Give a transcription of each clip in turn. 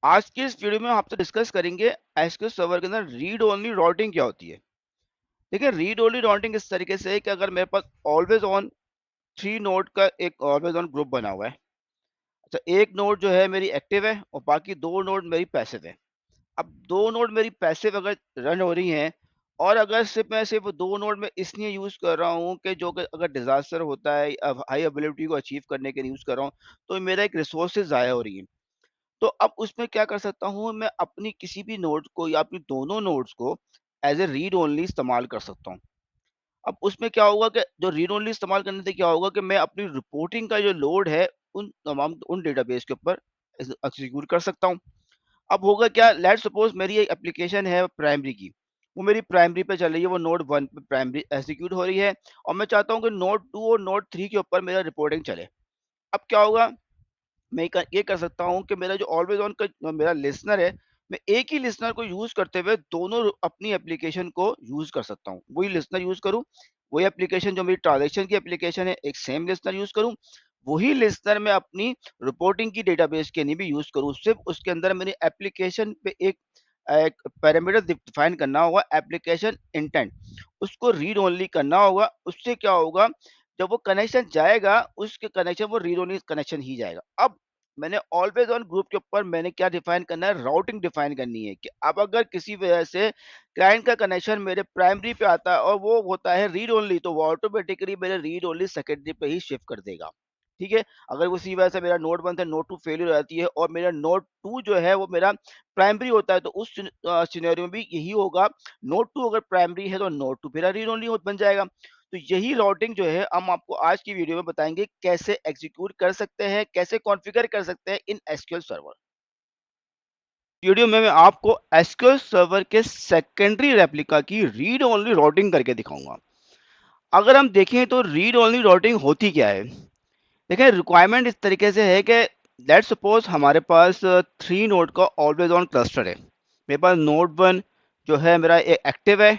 आज की इस वीडियो में हम आपसे डिस्कस करेंगे एसक्यूएल सर्वर के अंदर रीड ओनली राउटिंग क्या होती है। देखिए, रीड ओनली राउटिंग इस तरीके से है कि अगर मेरे पास ऑलवेज ऑन 3 नोड का एक ऑलवेज ऑन ग्रुप बना हुआ है। अच्छा, एक नोड जो है मेरी एक्टिव है और बाकी 2 नोड मेरी पैसिव है। अब 2 नोड मेरी पैसिव अगर रन हो रही हैं और अगर सिर्फ 2 नोड में इसलिए यूज कर रहा हूँ कि जो कि अगर डिजास्टर होता है हाई अवेलेबिलिटी को अचीव करने के लिए यूज कर रहा हूँ, तो मेरा एक रिसोर्सेज जाया हो रही है। तो अब उसमें क्या कर सकता हूँ, मैं अपनी किसी भी नोड को या अपनी दोनों नोड्स को एज ए रीड ओनली इस्तेमाल कर सकता हूँ। अब उसमें क्या होगा कि जो रीड ओनली इस्तेमाल करने से क्या होगा कि मैं अपनी रिपोर्टिंग का जो लोड है उन तमाम उन डेटाबेस के ऊपर एग्जीक्यूट कर सकता हूँ। अब होगा क्या, लेट सपोज मेरी एक एप्लीकेशन है प्राइमरी की, वो मेरी प्राइमरी पे चल रही है, वो नोड 1 पे प्राइमरी एग्जीक्यूट हो रही है और मैं चाहता हूँ कि नोड 2 और नोड 3 के ऊपर मेरा रिपोर्टिंग चले। अब क्या होगा, मैं ये कर सकता हूँ कि मेरा जो ऑलवेज ऑन का मेरा लिसनर है, मैं एक ही लिसनर को यूज करते हुए दोनों अपनी एप्लीकेशन को यूज कर सकता हूँ। वही लिसनर यूज करूँ, वही एप्लीकेशन जो मेरी ट्रांजेक्शन की एप्लीकेशन है, एक सेम लिसनर यूज करूँ, वही लिसनर मैं अपनी रिपोर्टिंग की डेटाबेस के लिए भी यूज करूँ। सिर्फ उसके अंदर मेरी एप्लीकेशन पे एक पैरामीटर डिफाइन करना होगा, एप्लीकेशन इंटेंट, उसको रीड ओनली करना होगा। उससे क्या होगा, जब वो कनेक्शन जाएगा उसके कनेक्शन वो रीड ओनली कनेक्शन ही जाएगा। अब मैंने ऑलवेज ऑन ग्रुप के ऊपर मैंने क्या डिफाइन करना है, राउटिंग डिफाइन करनी है कि अब अगर किसी वजह से क्लाइंट का कनेक्शन मेरे प्राइमरी पे आता है और वो होता है रीड ओनली, तो वो ऑटोमेटिकली मेरे रीड ओनली सेकेंडरी पे ही शिफ्ट कर देगा। ठीक है, अगर उसी वजह से मेरा नोड 1 से नोड 2 फेलियर हो जाती है और मेरा नोड 2 जो है वो मेरा प्राइमरी होता है, तो उस सिनेरियो में भी यही होगा। नोड 2 अगर प्राइमरी है तो नोड 2 मेरा रीड ओनली बन जाएगा। तो यही राउटिंग जो है हम आपको आज की वीडियो में बताएंगे कैसे एग्जीक्यूट कर सकते हैं, कैसे कॉन्फ़िगर कर सकते हैं इन एसक्यूएल सर्वर। वीडियो में मैं आपको एसक्यूएल सर्वर के सेकेंडरी रेप्लिका की रीड ओनली राउटिंग करके दिखाऊंगा। अगर हम देखें तो रीड ओनली राउटिंग होती क्या है। देखें, रिक्वायरमेंट इस तरीके से है कि लेट्स सपोज हमारे पास 3 नोड का ऑलवेज ऑन क्लस्टर है। मेरे पास नोड 1 जो है मेरा एक्टिव है,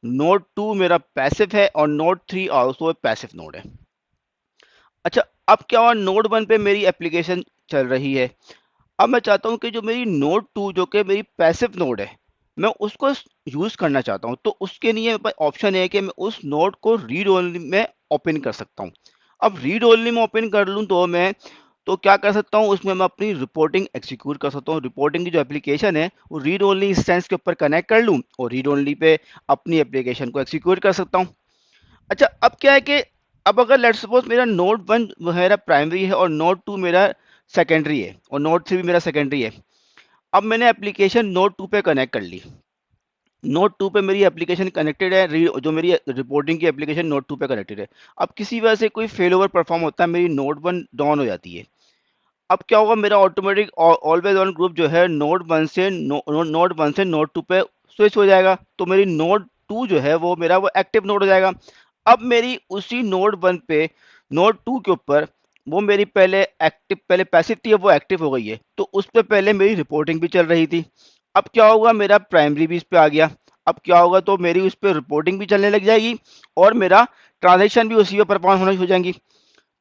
नोड 2 मेरा पैसिव है और नोड 3 ऑल्सो पैसिव नोड है। अच्छा, अब क्या हुआ, नोड 1 पे मेरी एप्लीकेशन चल रही है। अब मैं चाहता हूँ कि जो मेरी नोड 2 जो कि मेरी पैसिव नोड है, मैं उसको यूज करना चाहता हूँ। तो उसके लिए मेरे पास ऑप्शन है कि मैं उस नोड को रीड ओनली में ओपन कर सकता हूँ। अब रीड ओनली में ओपन कर लूँ तो मैं तो क्या कर सकता हूँ, उसमें मैं अपनी रिपोर्टिंग एग्जीक्यूट कर सकता हूँ। रिपोर्टिंग की जो एप्लीकेशन है वो रीड ओनली इंस्टेंस के ऊपर कनेक्ट कर लूँ और रीड ओनली पे अपनी एप्लीकेशन को एग्जीक्यूट कर सकता हूँ। अच्छा, अब क्या है कि अब अगर लेट्स सपोज मेरा नोड 1 मेरा प्राइमरी है और नोड 2 मेरा सेकेंडरी है और नोड 3 भी मेरा सेकेंडरी है। अब मैंने एप्लीकेशन नोड 2 पे कनेक्ट कर ली। नोड 2 पे मेरी एप्लीकेशन कनेक्टेड है, जो मेरी रिपोर्टिंग की एप्लीकेशन नोड 2 पे कनेक्टेड है। अब किसी वजह से कोई फेल ओवर परफॉर्म होता है, मेरी नोड 1 डाउन हो जाती है। अब क्या होगा, मेरा ऑटोमेटिक ऑलवेज ऑन ग्रुप जो है नोड 1 से नोड 2 पे स्विच हो जाएगा। तो मेरी नोड 2 जो है वो मेरा वो एक्टिव नोड हो जाएगा। अब मेरी उसी नोड 1 पे नोड 2 के ऊपर वो मेरी पहले पैसिव थी, अब वो एक्टिव हो गई है, तो उस पे पहले मेरी रिपोर्टिंग भी चल रही थी। अब क्या होगा, मेरा प्राइमरी भी इस पे आ गया। अब क्या होगा, तो मेरी उस पर रिपोर्टिंग भी चलने लग जाएगी और मेरा ट्रांजेक्शन भी उसी पे परफॉर्म होना हो जाएंगी।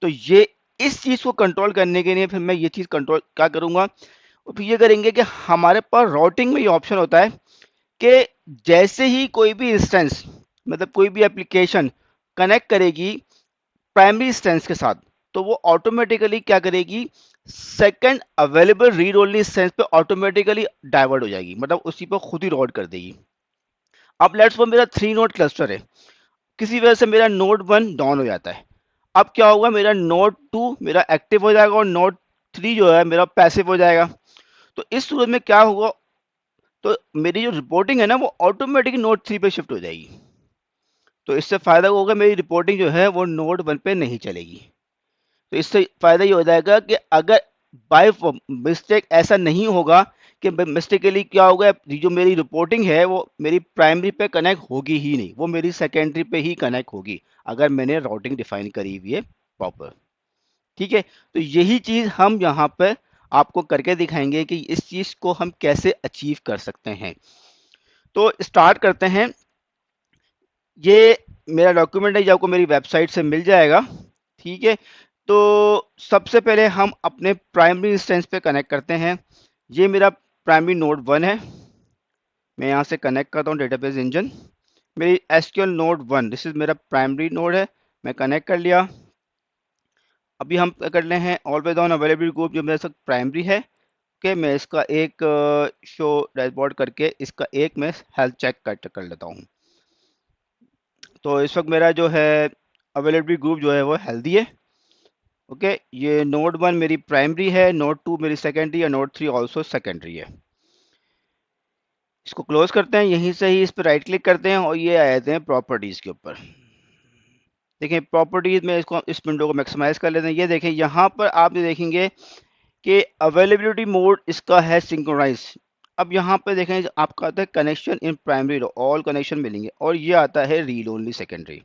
तो ये इस चीज को कंट्रोल करने के लिए फिर मैं ये चीज कंट्रोल क्या करूंगा, और फिर ये करेंगे कि हमारे पास राउटिंग में ये ऑप्शन होता है कि जैसे ही कोई भी इंस्टेंस, मतलब कोई भी एप्लीकेशन कनेक्ट करेगी प्राइमरी इंस्टेंस के साथ, तो वो ऑटोमेटिकली क्या करेगी, second available read only instance पे ऑटोमेटिकली डाइवर्ट हो जाएगी, मतलब उसी पर खुद ही राउट कर देगी। अब लेट्स सपोज मेरा 3 नोड क्लस्टर है, किसी वजह से मेरा नोड 1 डाउन हो जाता है। अब क्या होगा, मेरा नोड 2 मेरा एक्टिव हो जाएगा और नोड 3 जो है मेरा पैसिव हो जाएगा। तो इस सूरत में क्या होगा, तो मेरी जो रिपोर्टिंग है ना वो ऑटोमेटिक नोड 3 पे शिफ्ट हो जाएगी। तो इससे फायदा होगा, मेरी रिपोर्टिंग जो है वो नोड 1 पे नहीं चलेगी। तो इससे फायदा ये हो जाएगा कि अगर बाय मिस्टेक ऐसा नहीं होगा कि मिस्टेकली क्या होगा, जो मेरी रिपोर्टिंग है वो मेरी प्राइमरी पे कनेक्ट होगी ही नहीं, वो मेरी सेकेंडरी पे ही कनेक्ट होगी अगर मैंने राउटिंग डिफाइन करी हुई है प्रॉपर। ठीक है, तो यही चीज हम यहाँ पे आपको करके दिखाएंगे कि इस चीज को हम कैसे अचीव कर सकते हैं। तो स्टार्ट करते हैं। ये मेरा डॉक्यूमेंट है जो आपको मेरी वेबसाइट से मिल जाएगा। ठीक है, तो सबसे पहले हम अपने प्राइमरी इंस्टेंस पे कनेक्ट करते हैं। ये मेरा प्राइमरी नोड 1 है। मैं यहाँ से कनेक्ट करता हूँ डेटाबेस इंजन। मेरी एसक्यूएल नोड 1, दिस इज मेरा प्राइमरी नोड है, मैं कनेक्ट कर लिया। अभी हम क्या कर रहे हैं, ऑलवेज ऑन अवेलेबल ग्रुप जो मेरे साथ प्राइमरी है, ओके, मैं इसका एक शो डैशबोर्ड करके इसका एक मैं हेल्थ चेक कर लेता हूँ। तो इस वक्त मेरा जो है अवेलेबल ग्रुप जो है वो हेल्दी है। ओके, ये नोड 1 मेरी प्राइमरी है, नोड 2 मेरी सेकेंडरी है, नोड 3 ऑल्सो सेकेंडरी है। इसको क्लोज करते हैं, यहीं से ही इस पर राइट क्लिक करते हैं और ये आ जाते हैं प्रॉपर्टीज के ऊपर। देखिए प्रॉपर्टीज में इसको, इस विंडो को मैक्सिमाइज कर लेते हैं। ये देखें यहाँ पर आप देखेंगे कि अवेलेबिलिटी मोड इसका है सिंक्रोनाइज। अब यहाँ पे देखें आपका आता है connection in primary, all connection मिलेंगे, और ये आता है रीड ओनली सेकेंडरी।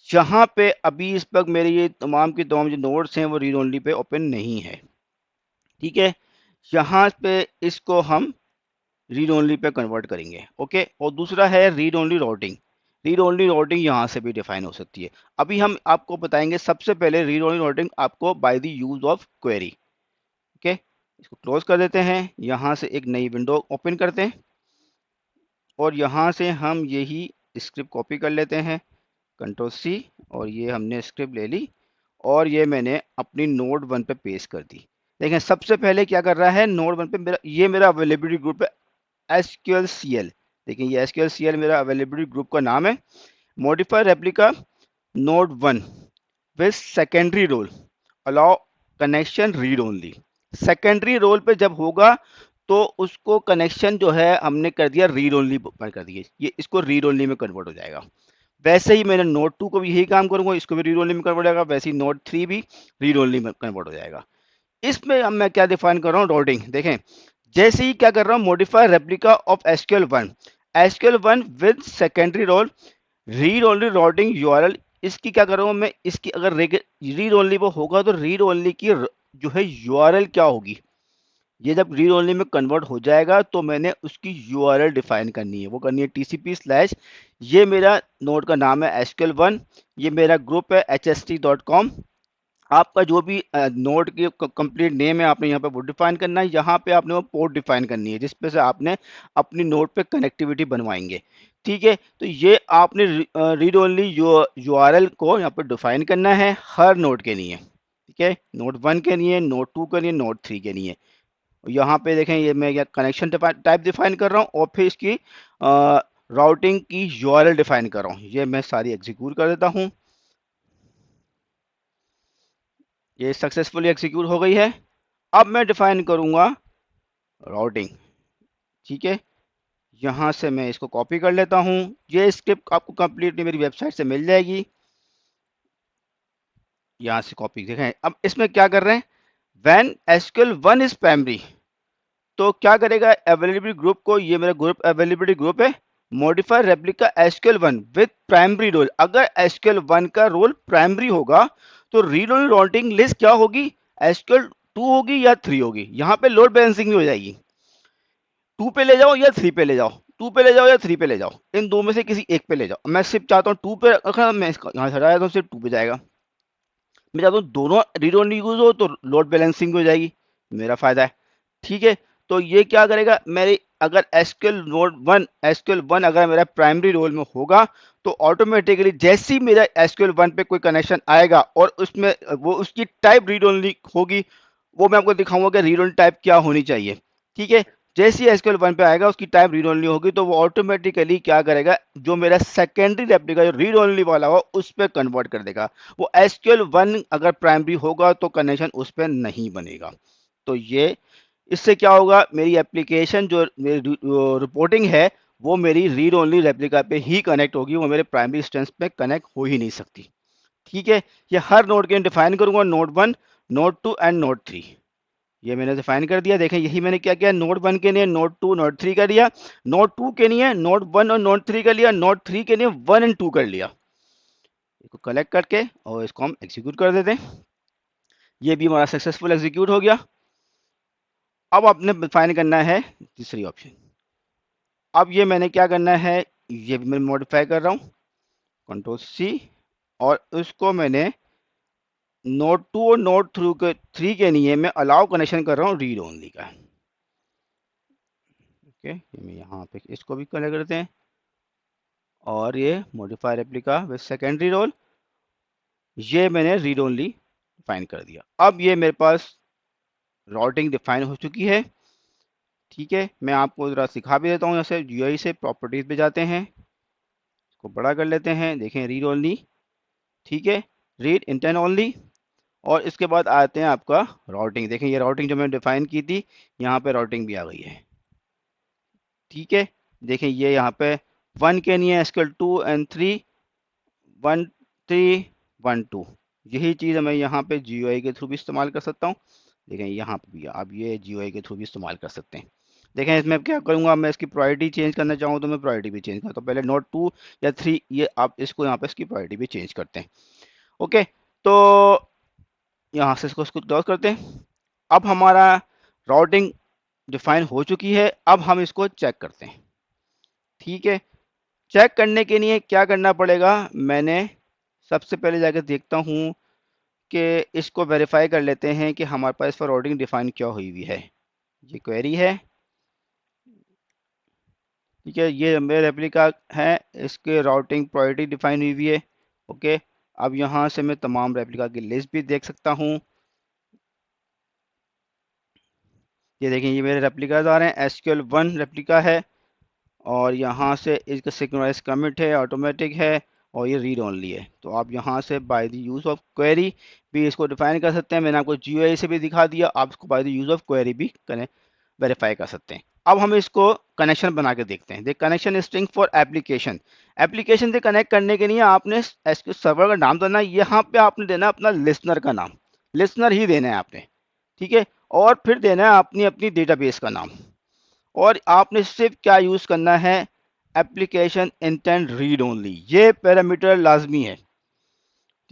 यहाँ पे अभी इस वक्त मेरे ये तमाम की तमाम जो नोड्स हैं वो रीड ओनली पे ओपन नहीं है, ठीक है। यहाँ पे इसको हम रीड ओनली पे कन्वर्ट करेंगे, ओके। और दूसरा है read only routing. Read only routing यहाँ से भी डिफाइन हो सकती है। अभी हम आपको बताएंगे सबसे पहले रीड ओनली राउटिंग आपको by the use of query, okay. इसको क्लोज कर देते हैं, यहाँ से एक नई विंडो ओपन करते हैं और यहाँ से हम यही स्क्रिप्ट कॉपी कर लेते हैं, कंट्रोल सी, और ये हमने स्क्रिप्ट ले ली और ये मैंने अपनी नोड 1 पे पेस्ट कर दी। देखें सबसे पहले क्या कर रहा है, नोड 1 पे मेरा, ये मेरा अवेलेबिलिटी ग्रुप है SQLCL। देखिए ये SQLCL मेरा अवेलेबिलिटी ग्रुप का नाम है। Modify replica node 1 with secondary role allow connection read only. Secondary role पे जब होगा तो उसको कनेक्शन जो है हमने कर दिया रीड ओनली कर दिए, ये इसको रीड ओनली में कन्वर्ट हो जाएगा। वैसे ही मैंने नोड 2 को भी यही काम करूंगा, इसको भी रीड ओनली में कन्वर्ट हो जाएगा, वैसे ही नोड 3 भी रीड ओनली में कन्वर्ट हो जाएगा। इसमें अब मैं क्या डिफाइन कर रहा हूँ, राउटिंग। देखें जैसे ही क्या कर रहा हूँ, modify replica of SQL1 with secondary role read only routing URL. इसकी क्या कर रहा हूँ मैं, इसकी अगर रीड ओनली वो होगा तो रीड ओनली की जो है यूआरएल क्या होगी, ये जब रीड ओनली में कन्वर्ट हो जाएगा तो मैंने उसकी यूआरएल डिफाइन करनी है, वो करनी है TCP/, ये मेरा नोड का नाम है SQL1, ये मेरा ग्रुप है hst.com। आपका जो भी नोड की कंप्लीट नेम है आपने यहाँ पे वो डिफाइन करना है, यहाँ पे आपने वो पोर्ट डिफाइन करनी है जिस पे से आपने अपनी नोड पे कनेक्टिविटी बनवाएंगे, ठीक है। तो ये आपने रीड ओनली यूआरएल को यहाँ पे डिफाइन करना है हर नोड के लिए, ठीक है। नोड 1 के लिए, नोड 2 के लिए, नोड 3 के लिए। यहाँ पे देखें ये मैं क्या कनेक्शन टाइप डिफाइन कर रहा हूँ और फिर इसकी राउटिंग की यूआरएल डिफाइन कर रहा हूँ। ये मैं सारी एग्जीक्यूट कर देता हूँ, ये सक्सेसफुली एग्जीक्यूट हो गई है। अब मैं डिफाइन करूंगा राउटिंग, ठीक है। यहाँ से मैं इसको कॉपी कर लेता हूँ, ये स्क्रिप्ट आपको कंप्लीटली मेरी वेबसाइट से मिल जाएगी। यहाँ से कॉपी, देखें अब इसमें क्या कर रहे हैं, व्हेन SQL1 इज प्राइमरी, तो क्या करेगा अवेलेबिलिटी ग्रुप को, ये मेरा ग्रुप अवेलेबिलिटी ग्रुप है, modify replica SQL1 with primary role. अगर SQL1 का रोल प्राइमरी होगा तो रीड ओनली राउटिंग लिस्ट क्या होगी, SQL2 होगी या 3 होगी। यहाँ पे लोड बैलेंसिंग भी हो जाएगी, 2 पे ले जाओ या 3 पे ले जाओ, 2 पे ले जाओ या 3 पे ले जाओ, इन दो में से किसी एक पे ले जाओ। मैं सिर्फ चाहता हूँ 2 पे रखना, मैं इसका यहाँ से हटाया तो सिर्फ 2 पे जाएगा। मैं चाहता हूँ दोनों रीड ओनली यूज हो तो लोड बैलेंसिंग हो जाएगी, मेरा फायदा है, ठीक है। तो ये क्या करेगा, मेरी अगर SQL1 अगर मेरा प्राइमरी रोल में होगा तो ऑटोमेटिकली जैसे ही मेरा SQL1 पे कोई कनेक्शन आएगा और उसमें वो उसकी टाइप रीड ओनली होगी, वो मैं आपको दिखाऊंगा कि रीड ओनली टाइप क्या होनी चाहिए, ठीक है। जैसे ही SQL1 पे आएगा उसकी टाइप रीड ओनली होगी तो वो ऑटोमेटिकली क्या करेगा, जो मेरा सेकेंडरी रेप्लिका जो रीड ओनली वाला हो उस पर कन्वर्ट कर देगा। वो SQL1 अगर प्राइमरी होगा तो कनेक्शन उस पर नहीं बनेगा। तो ये इससे क्या होगा, मेरी एप्लीकेशन जो मेरी रिपोर्टिंग है वो मेरी रीड ओनली रेप्लिका पे ही कनेक्ट होगी, वो मेरे प्राइमरी इंस्टेंस पे कनेक्ट हो ही नहीं सकती, ठीक है। ये हर नोड के लिए डिफाइन करूंगा, नोड 1, नोड 2 एंड नोड 3, ये मैंने डिफाइन कर दिया। देखें यही मैंने क्या किया, नोड 1 के लिए नोड 2 नोड 3 कर लिया, नोड 2 के लिए नोड 1 और नोड 3 कर लिया, नोड 3 के लिए 1 एंड 2 कर लिया। इसको कलेक्ट करके और इसको हम एग्जीक्यूट कर देते हैं, ये भी हमारा सक्सेसफुल एग्जीक्यूट हो गया। अब आपने डिफाइन करना है तीसरी ऑप्शन। अब ये मैंने क्या करना है, ये भी मैं मॉडिफाई कर रहा हूँ, कंट्रोल सी, और उसको मैंने नोड 2 और नोड 3 के लिए मैं अलाउ कनेक्शन कर रहा हूँ रीड ओनली का, ओके, ये यहाँ पे इसको भी कनेक्ट करते हैं और ये modify replica with secondary role, ये मैंने रीड ओनली डिफाइन कर दिया। अब ये मेरे पास राउटिंग डिफाइन हो चुकी है। ठीक है, मैं आपको ज़रा सिखा भी देता हूँ। जैसे GUI से प्रॉपर्टीज पे जाते हैं, इसको बड़ा कर लेते हैं, देखें रीड ओनली। ठीक है, रीड इंटेंट ओनली, और इसके बाद आते हैं आपका राउटिंग। देखें ये राउटिंग जो मैंने डिफाइन की थी, यहाँ पे राउटिंग भी आ गई है। ठीक है, देखें ये यहाँ पे 1 के नहीं है, SQL 2 एंड 3 1 3 1 2, यही चीज़ मैं यहाँ पे GUI के थ्रू भी इस्तेमाल कर सकता हूँ। देखें यहाँ पे भी आप ये GUI के थ्रू भी इस्तेमाल कर सकते हैं। देखें इसमें क्या करूँगा, मैं इसकी प्रायोरिटी चेंज करना चाहूँ तो मैं प्रायोरिटी भी चेंज करता हूँ। तो पहले नोट 2 या 3, ये आप इसको यहाँ पे इसकी प्रायोरिटी भी चेंज करते हैं। ओके, तो यहाँ से इसको क्लोज करते हैं। अब हमारा राउटिंग डिफाइन हो चुकी है, अब हम इसको चेक करते हैं। ठीक है, चेक करने के लिए क्या करना पड़ेगा, मैंने सबसे पहले जाकर देखता हूँ कि इसको वेरीफाई कर लेते हैं कि हमारे पास इस पर राउटिंग डिफाइन क्या हुई हुई है। ये क्वेरी है, ठीक है, ये मेरे रेप्लिका है, इसके राउटिंग प्रायोरिटी डिफाइन हुई हुई है। ओके, अब यहाँ से मैं तमाम रेप्लिका की लिस्ट भी देख सकता हूँ। ये देखें ये मेरे रेप्लिकाज आ रहे हैं, SQL 1 रेप्लिका है, और यहाँ से इसका सिंक्रोनाइज कमिट है, ऑटोमेटिक है, और ये रीड ओनली है। तो आप यहाँ से by the use of query भी इसको डिफाइन कर सकते हैं। मैंने आपको GUI से भी दिखा दिया, आप इसको by the use of query भी वेरीफाई कर सकते हैं। अब हम इसको कनेक्शन बना के देखते हैं। देख connection string for application, application से कनेक्ट करने के लिए आपने SQL सर्वर का नाम देना है, यहाँ पे आपने देना है अपना लिसनर का नाम, लिसनर ही देना है आपने। ठीक है, और फिर देना है अपनी अपनी डेटाबेस का नाम, और आपने सिर्फ क्या यूज करना है, एप्लीकेशन इंटेंट रीड ओनली, ये पैरामीटर लाजमी है।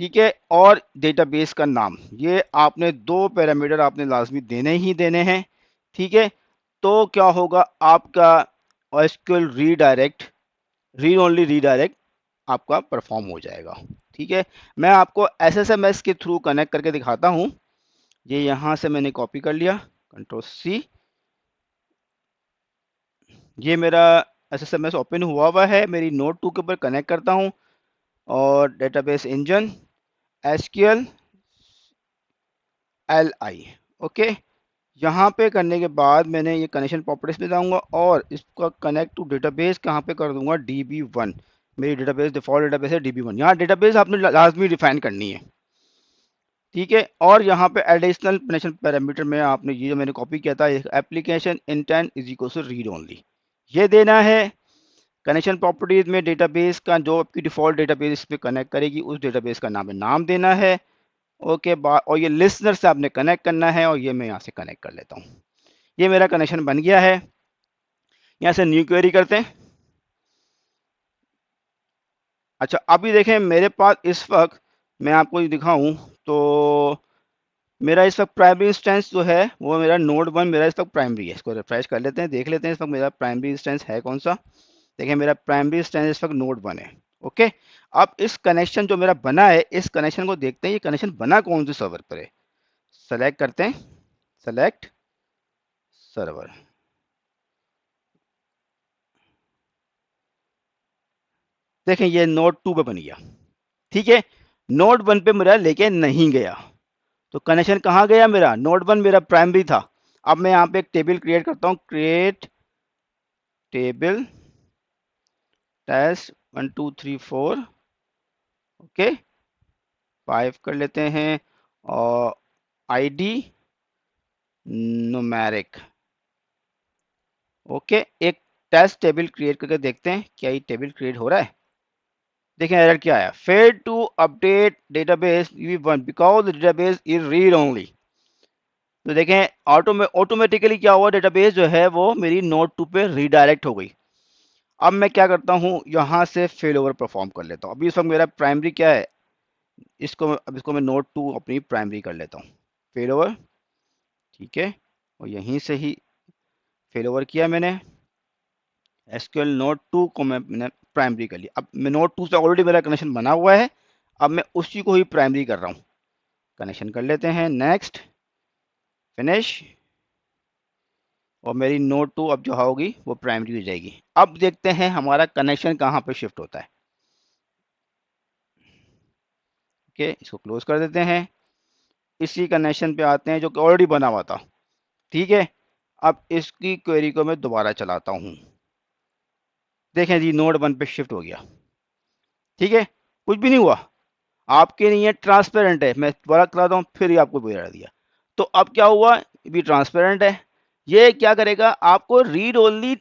ठीक है, और डेटाबेस का नाम, ये आपने दो पैरामीटर आपने लाजमी देने ही देने हैं। ठीक है, तो क्या होगा आपका SQL redirect, read only redirect आपका परफॉर्म हो जाएगा। ठीक है, मैं आपको SSMS के थ्रू कनेक्ट करके दिखाता हूँ। ये यहाँ से मैंने कॉपी कर लिया, Ctrl+C, ये मेरा SSMS ओपन हुआ है, मेरी नोट 2 के ऊपर कनेक्ट करता हूँ, और database engine SQL LI। Okay, यहाँ पे करने के बाद मैंने ये कनेक्शन प्रॉपर्टीज पे जाऊँगा और इसका कनेक्ट टू डेटाबेस कहाँ पे कर दूंगा, DB1। मेरी डेटाबेस डिफॉल्ट डेटाबेस है DB1, यहाँ डेटाबेस आपने लाजमी डिफाइन करनी है। ठीक है, और यहाँ पे एडिशनल कनेक्शन पैरामीटर में आपने ये जो मैंने कॉपी किया था, application intent is equal to read only, ये देना है। कनेक्शन प्रॉपर्टीज में डेटाबेस का जो आपकी डिफॉल्ट डेटाबेस इस पे कनेक्ट करेगी उस डेटाबेस का नाम देना है। ओके, और ये लिसनर से आपने कनेक्ट करना है, और ये मैं यहाँ से कनेक्ट कर लेता हूँ। ये मेरा कनेक्शन बन गया है। यहाँ से न्यू क्वेरी करते हैं। अच्छा, अभी देखें मेरे पास इस वक्त, मैं आपको ये दिखाऊं तो मेरा इस वक्त प्राइमरी इंस्टेंस जो है वो मेरा नोड 1 मेरा इस वक्त प्राइमरी है। इसको रिफ्रेश कर लेते हैं, देख लेते हैं इस वक्त मेरा प्राइमरी इंस्टेंस है कौन सा। देखिए मेरा प्राइमरी इंस्टेंस इस वक्त नोड 1 है। ओके, अब इस कनेक्शन जो मेरा बना है, इस कनेक्शन को देखते हैं ये कनेक्शन बना कौन से सर्वर पर है। सेलेक्ट करते हैं, सेलेक्ट सर्वर, देखें ये नोड 2 पे बन गया। ठीक है, नोड 1 पे मेरा लेके नहीं गया, तो कनेक्शन कहाँ गया, मेरा नोड 1 मेरा प्राइमरी था। अब मैं यहाँ पे एक टेबल क्रिएट करता हूँ, क्रिएट टेबल टेस्ट 1 2 3 4। ओके, 5 कर लेते हैं, और ID न्यूमेरिक। ओके, एक टेस्ट टेबल क्रिएट करके देखते हैं क्या ये टेबल क्रिएट हो रहा है। देखें एरर क्या आया, fail to update database DB1 because the database is read only. तो देखें ऑटोमेटिकली क्या हुआ, डेटाबेस जो है वो मेरी नोड 2 पे रीडायरेक्ट हो गई। अब मैं क्या करता हूँ, यहाँ से फेल ओवर परफॉर्म कर लेता हूँ। अभी इस वक्त मेरा प्राइमरी क्या है, इसको मैं नोड 2 अपनी प्राइमरी कर लेता हूँ, फेल ओवर। ठीक है, और यहीं से ही फेल ओवर किया मैंने, SQL नोड 2 को मैंने प्राइमरी कर लिया। अब मैं नोड 2 से ऑलरेडी मेरा कनेक्शन बना हुआ है, अब मैं उसी को ही प्राइमरी कर रहा हूँ। कनेक्शन कर लेते हैं, नेक्स्ट, फिनिश। और मेरी नोड 2 अब जो होगी वो प्राइमरी हो जाएगी। अब देखते हैं हमारा कनेक्शन कहाँ पे शिफ्ट होता है। ओके, इसको क्लोज कर देते हैं। इसी कनेक्शन पे आते हैं जो कि ऑलरेडी बना हुआ था। ठीक है, अब इसकी क्वेरी को मैं दोबारा चलाता हूँ। देखें जी, नोड 1 पे शिफ्ट हो गया। ठीक है, कुछ भी नहीं हुआ, आपके लिए ट्रांसपेरेंट है। मैं दोबारा कराता हूँ, फिर ही आपको बता दिया। तो अब क्या हुआ, भी ट्रांसपेरेंट है। ये क्या करेगा, आपको रीड ओनली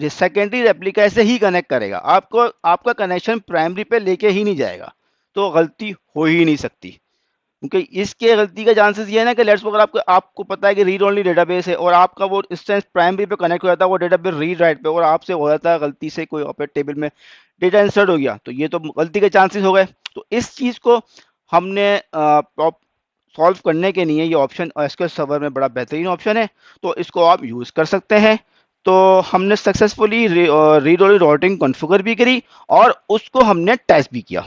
सेकेंडरी रेप्लिका से ही कनेक्ट करेगा, आपको आपका कनेक्शन प्राइमरी पे लेके ही नहीं जाएगा। तो गलती हो ही नहीं सकती, क्योंकि इसके गलती का चांसेस ये है ना कि लेट्स अगर आपको पता है कि रीड ओनली डेटाबेस है और आपका वो इंस्टेंस प्राइमरी पे कनेक्ट हो जाता है, वो डेटाबेस रीड राइट पे, और आपसे हो जाता है गलती से कोई ऑपरेट टेबल में डेटा इंसर्ट हो गया, तो ये तो गलती के चांसेस हो गए। तो इस चीज़ को हमने सॉल्व करने के लिए ये ऑप्शन एसक्यूएल सर्वर में बड़ा बेहतरीन ऑप्शन है, तो इसको आप यूज़ कर सकते हैं। तो हमने successfully read only routing configure भी करी और उसको हमने टेस्ट भी किया।